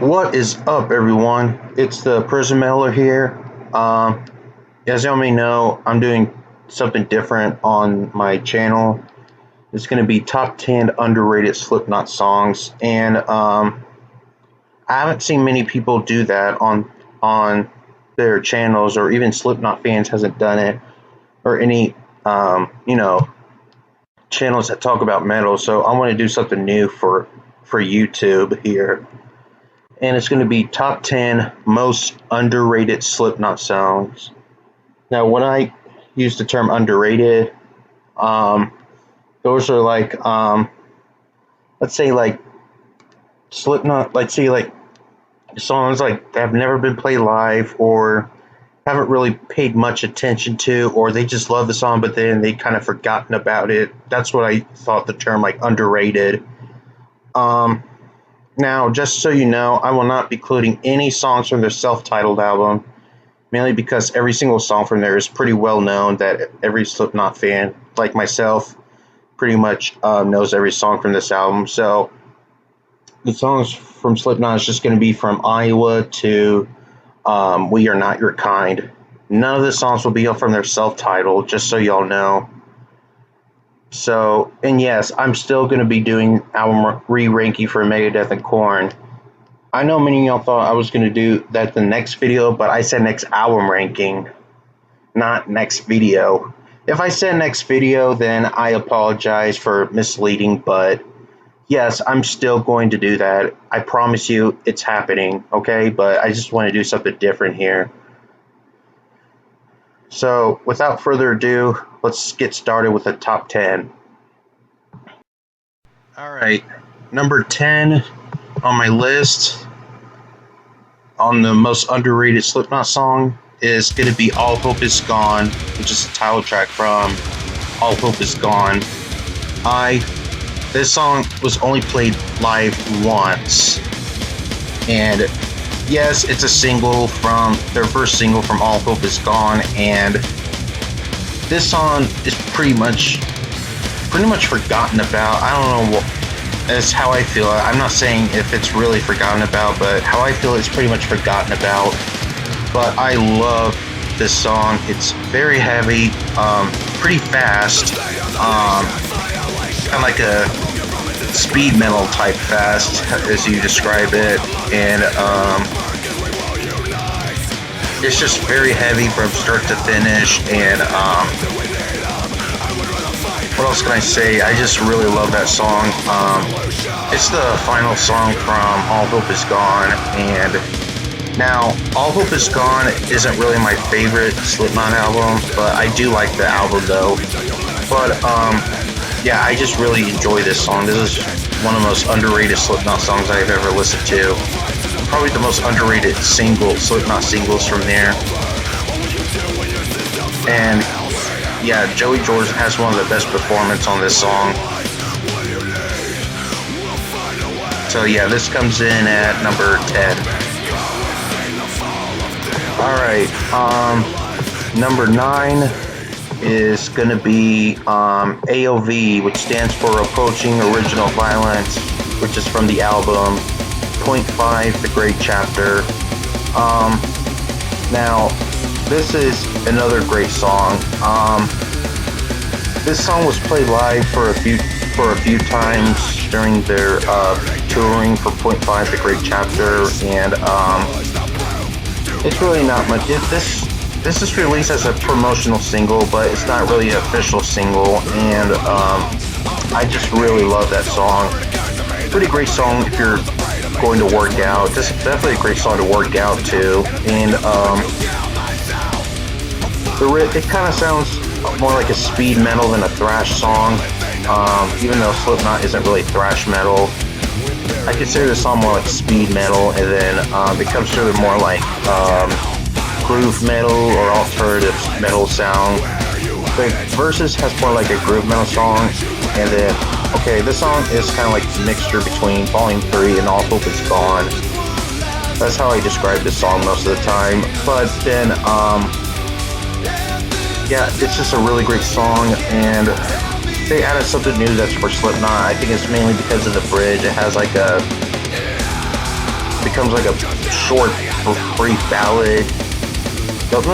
What is up, everyone? It's the Prison Mailer here. As y'all may know, I'm doing something different on my channel. It's going to be top 10 underrated Slipknot songs, and I haven't seen many people do that on their channels, or even Slipknot fans hasn't done it, or any channels that talk about metal. So I want to do something new for YouTube here. And it's going to be top 10 most underrated Slipknot songs. Now, when I use the term underrated, those are like, let's say like Slipknot, let's say like songs like that have never been played live or haven't really paid much attention to, or they just love the song, but then they kind of forgotten about it. That's what I thought the term like underrated. Now, just so you know, I will not be including any songs from their self-titled album, mainly because every single song from there is pretty well known that every Slipknot fan, like myself, pretty much knows every song from this album. So the songs from Slipknot is just going to be from Iowa to We Are Not Your Kind. None of the songs will be from their self-titled, just so y'all know. So, and yes, I'm still going to be doing album re-ranking for Megadeth and Korn. I know many of y'all thought I was going to do that the next video, but I said next album ranking, not next video. If I said next video, then I apologize for misleading, but yes, I'm still going to do that. I promise you it's happening, okay? But I just want to do something different here. So, without further ado, let's get started with the top 10. Alright, number 10 on my list on the most underrated Slipknot song is going to be All Hope Is Gone, which is the title track from All Hope Is Gone. This song was only played live once, and yes, it's a single from their first single from All Hope Is Gone, and this song is pretty much forgotten about. I don't know, that's how I feel. I'm not saying if it's really forgotten about, but how I feel it's pretty much forgotten about. But I love this song. It's very heavy, pretty fast, kind of like a speed metal type fast, as you describe it, and it's just very heavy from start to finish. And what else can I say? I just really love that song. It's the final song from All Hope Is Gone, and now All Hope Is Gone isn't really my favorite Slipknot album, but I do like the album though. But yeah, I just really enjoy this song. This is one of the most underrated Slipknot songs I've ever listened to. Probably the most underrated Slipknot singles from there. And yeah, Joey Jordan has one of the best performances on this song. So yeah, this comes in at number 10. Alright, number 9 is going to be AOV, which stands for Approaching Original Violence, which is from the album Point 5, The Great Chapter. Now, this is another great song. This song was played live for a few times during their touring for Point 5, The Great Chapter, and it's really not much. This is released as a promotional single, but it's not really an official single, and I just really love that song. Pretty great song if you're going to work out. Just definitely a great song to work out to, and it kind of sounds more like a speed metal than a thrash song, even though Slipknot isn't really thrash metal. I consider this song more like speed metal, and then it comes through more like groove metal or alternative metal sound. The verses has more like a groove metal song, and then this song is kind of like a mixture between Volume 3 and All Hope Is Gone. That's how I describe this song most of the time. But then yeah, it's just a really great song, and they added something new that's for Slipknot. I think it's mainly because of the bridge. It has like a becomes like a short, brief ballad, goes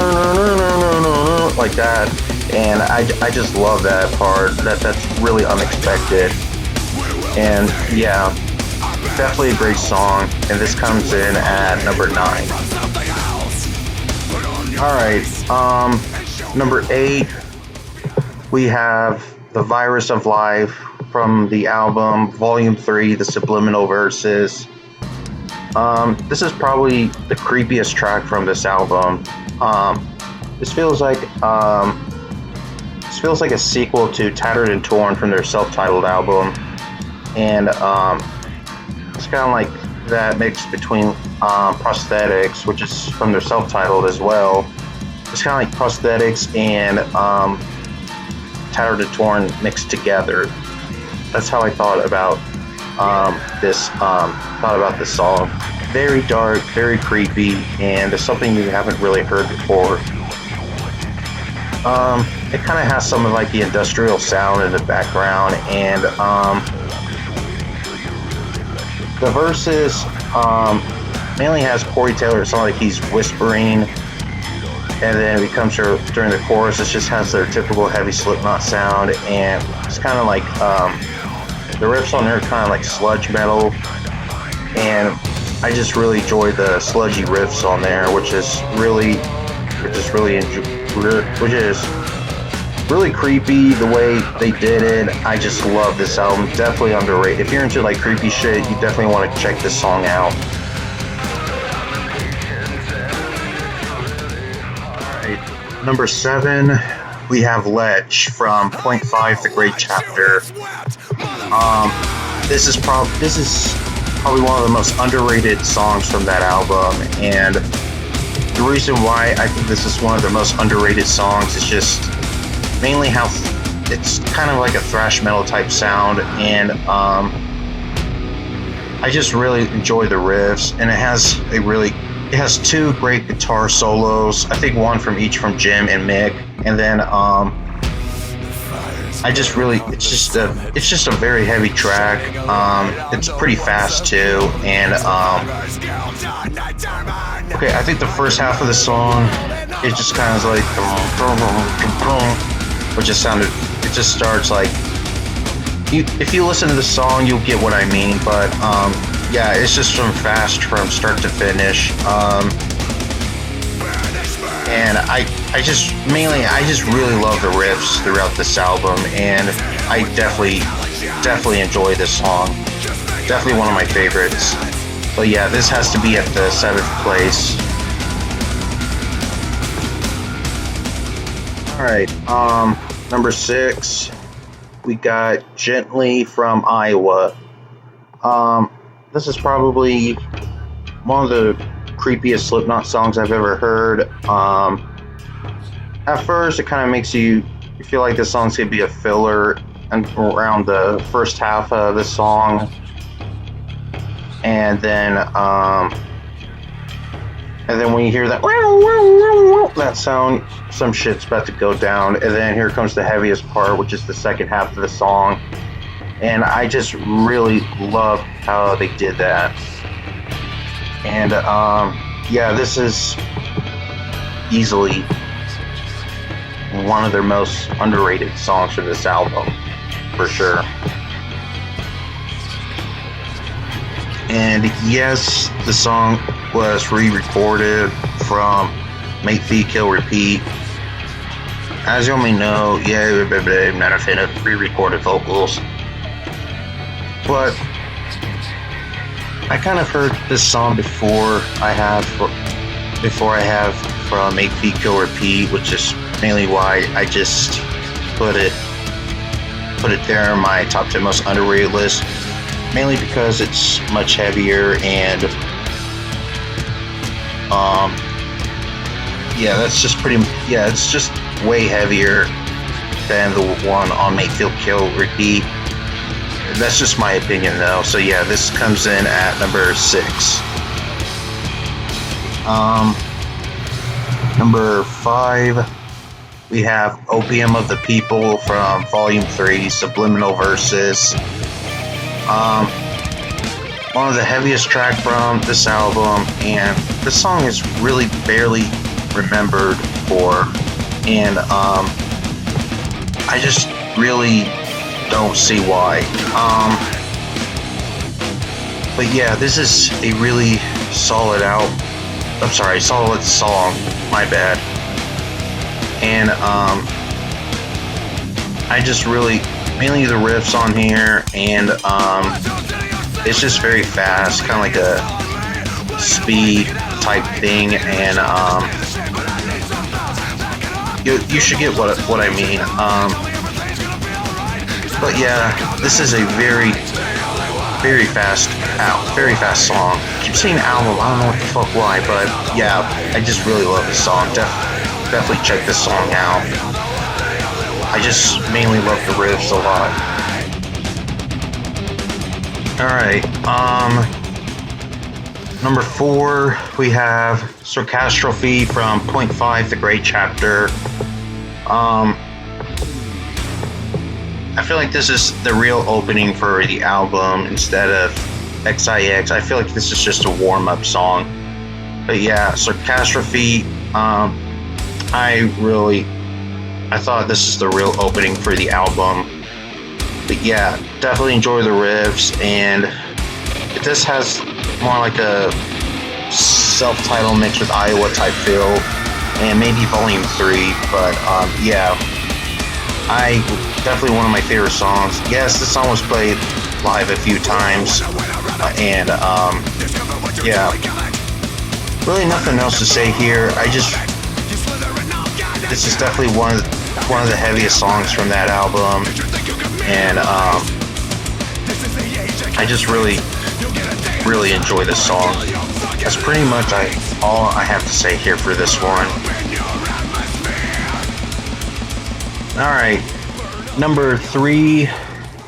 like that, and I just love that part. That's really unexpected, and yeah, definitely a great song. And this comes in at number 9. All right, number 8, we have "The Virus of Life" from the album Volume 3, The Subliminal Verses. This is probably the creepiest track from this album. This feels like a sequel to Tattered and Torn from their self-titled album, and it's kind of like that mix between Prosthetics, which is from their self-titled as well. It's kind of like Prosthetics and Tattered and Torn mixed together. That's how I thought about this song. Very dark, very creepy, and it's something you haven't really heard before. It kind of has some of like the industrial sound in the background, and the verses mainly has Corey Taylor. It's not like he's whispering, and then it becomes during the chorus. It just has their typical heavy Slipknot sound, and it's kind of like the riffs on there are kind of like sludge metal, and I just really enjoy the sludgy riffs on there, which is really creepy the way they did it. I just love this album. Definitely underrated. If you're into like creepy shit, you definitely want to check this song out. Alright, number 7, we have Lech from Point 5, The Great Chapter. This is probably one of the most underrated songs from that album, and the reason why I think this is one of the most underrated songs is just mainly how it's kind of like a thrash metal type sound, and I just really enjoy the riffs, and it has 2 great guitar solos. I think one from Jim and Mick, and then it's just a very heavy track. It's pretty fast too, and okay, I think the first half of the song, it just kind of like, it just starts like, if you listen to the song, you'll get what I mean, but yeah, it's just fast from start to finish. And I just really love the riffs throughout this album, and I definitely enjoy this song. Definitely one of my favorites. But yeah, this has to be at the 7th place. Alright, number 6, we got Gently from Iowa. This is probably one of the creepiest Slipknot songs I've ever heard. At first, it kind of makes you feel like this song's gonna be a filler and around the first half of the song, and then when you hear that sound, some shit's about to go down, and then here comes the heaviest part, which is the second half of the song, and I just really love how they did that. And yeah, this is easily one of their most underrated songs from this album, for sure. And yes, the song was re-recorded from Make, Feed, Kill, Repeat. As you may know, yeah, I'm not a fan of re-recorded vocals, but I kind of heard this song before I have from Make, Feed, Kill, Repeat, which is mainly why I just put it there in my top 10 most underrated list, mainly because it's much heavier, and it's just way heavier than the one on Make, Feed, Kill, Repeat. That's just my opinion though. So yeah, this comes in at number 6. Number 5, we have Opium of the People from Volume 3, Subliminal Verses. one of the heaviest track from this album, and this song is really barely remembered for, and I just really don't see why. But yeah, this is a really solid solid song. My bad. And I just really, mainly the riffs on here, and it's just very fast, kind of like a speed type thing, and you should get what I mean. But yeah, this is a very fast song. I keep saying album, I don't know what the fuck why, but yeah, I just really love this song. Definitely check this song out. I just mainly love the riffs a lot. Alright, number 4, we have Sarcastrophe from Point 5, The Great Chapter. I feel like this is the real opening for the album instead of XIX. I feel like this is just a warm-up song. But yeah, Sarcastrophe, I thought this is the real opening for the album. But yeah, definitely enjoy the riffs, and this has more like a self-titled mix with Iowa type feel, and maybe Volume 3, but yeah, definitely one of my favorite songs. Yes, this song was played live a few times, and yeah, really nothing else to say here. This is definitely one of the heaviest songs from that album, and I just really enjoy this song. That's pretty much all I have to say here for this one. Alright, number 3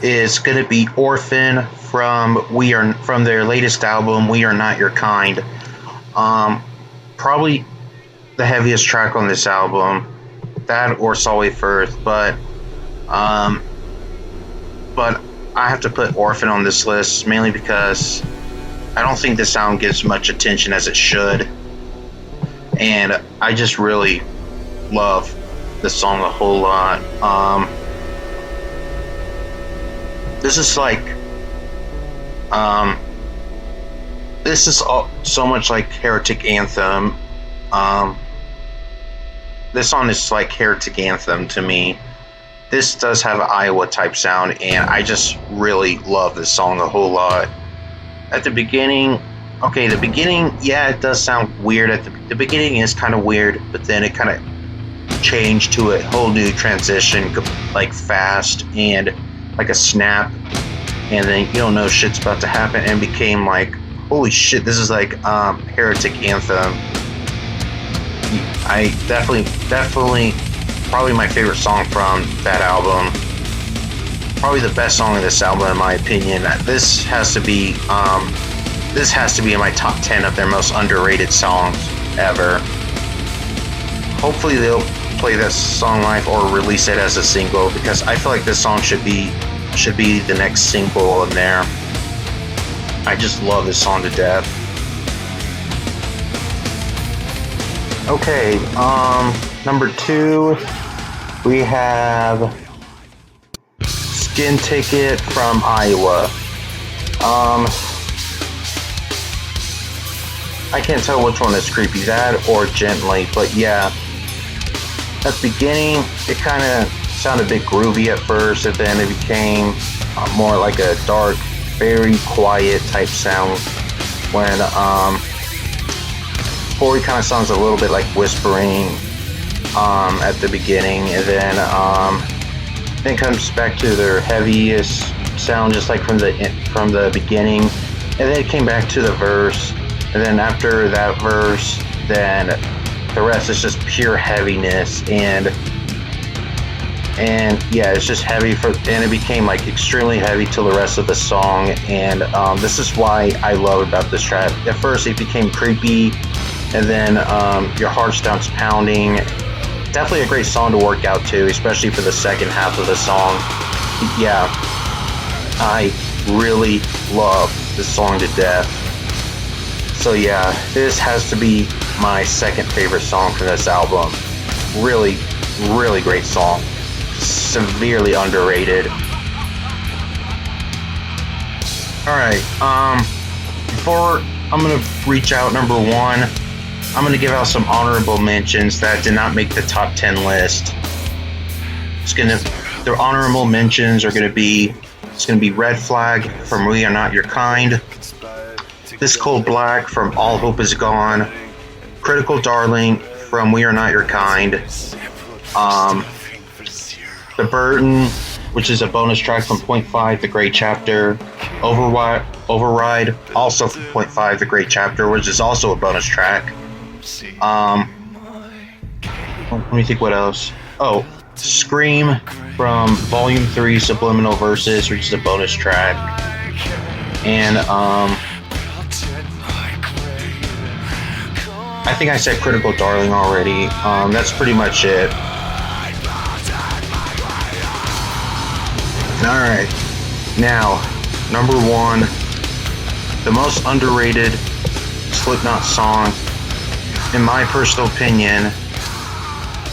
is gonna be Orphan from their latest album, We Are Not Your Kind. Probably the heaviest track on this album, that or Solway Firth, but I have to put Orphan on this list mainly because I don't think this sound gets much attention as it should, and I just really love the song a whole lot. This is like this is so much like Heretic Anthem. This song is like Heretic Anthem to me. This does have an Iowa type sound, and I just really love this song a whole lot. At the beginning, yeah, it does sound weird. The beginning is kind of weird, but then it kind of changed to a whole new transition, like fast and like a snap, and then you don't know shit's about to happen, and became like, holy shit, this is like Heretic Anthem. I definitely probably my favorite song from that album. Probably the best song of this album in my opinion. This has to be in my top 10 of their most underrated songs ever. Hopefully they'll play this song live or release it as a single, because I feel like this song should be the next single in there. I just love this song to death. Okay, number 2, we have Skin Ticket from Iowa. I can't tell which one is creepy, that or Gently, but yeah. At the beginning, it kind of sounded a bit groovy at first, and then it became more like a dark, very quiet type sound. When before it kind of sounds a little bit like whispering at the beginning, and then it comes back to their heaviest sound, just like from the beginning, and then it came back to the verse, and then after that verse, then the rest is just pure heaviness, and yeah, it's just heavy and it became like extremely heavy till the rest of the song, and this is why I love about this track. At first it became creepy, and then your heart starts pounding. Definitely a great song to work out to, especially for the second half of the song. Yeah, I really love this song to death. So yeah, this has to be my second favorite song from this album. Really, really great song. Severely underrated. Alright, before I'm gonna reach out number one, I'm gonna give out some honorable mentions that did not make the top 10 list. Their honorable mentions are gonna be, it's gonna be Red Flag from We Are Not Your Kind, This Cold Black from All Hope Is Gone, Critical Darling from We Are Not Your Kind, The Burden, which is a bonus track from Point 5, The Great Chapter, Override, also from Point 5, The Great Chapter, which is also a bonus track. Let me think what else. Oh, Scream from Volume 3, Subliminal Verses, which is a bonus track. And I think I said Critical Darling already. That's pretty much it. Alright, now, number one, the most underrated Slipknot song, in my personal opinion,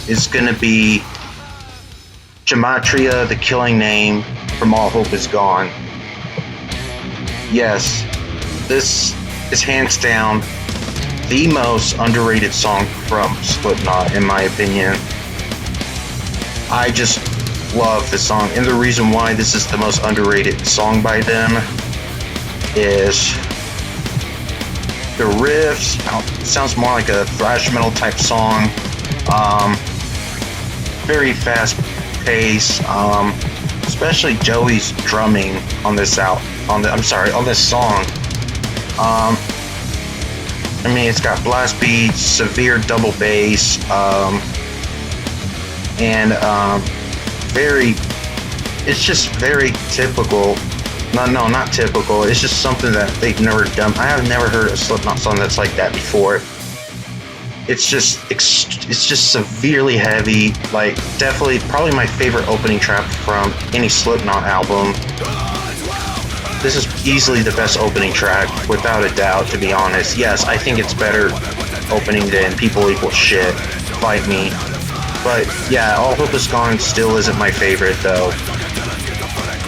is gonna be Gematria, the Killing Name from All Hope Is Gone. Yes, this is hands down the most underrated song from Slipknot, in my opinion. I just love this song, and the reason why this is the most underrated song by them is the riffs. It sounds more like a thrash metal type song. Very fast pace, especially Joey's drumming on this on this song. I mean, it's got blast beats, severe double bass, and it's just very typical. No, not typical. It's just something that they've never done. I have never heard a Slipknot song that's like that before. It's just severely heavy. Like, definitely, probably my favorite opening track from any Slipknot album. This is easily the best opening track, without a doubt, to be honest. Yes, I think it's better opening than People Equal Shit, Fight Me. But yeah, All Hope Is Gone still isn't my favorite, though.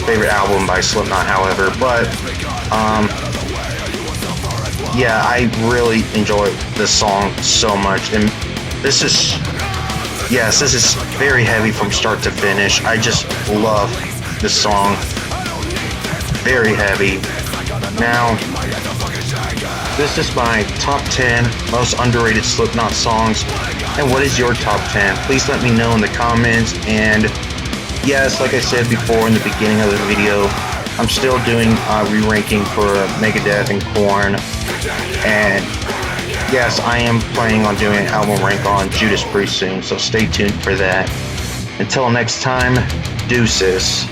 Favorite album by Slipknot, however. But, yeah, I really enjoy this song so much. And this is very heavy from start to finish. I just love this song. Very heavy. Now, this is my top 10 most underrated Slipknot songs. And what is your top 10? Please let me know in the comments. And yes, like I said before in the beginning of the video, I'm still doing re-ranking for Megadeth and Korn. And yes, I am planning on doing an album rank on Judas pretty soon, so stay tuned for that. Until next time, deuces.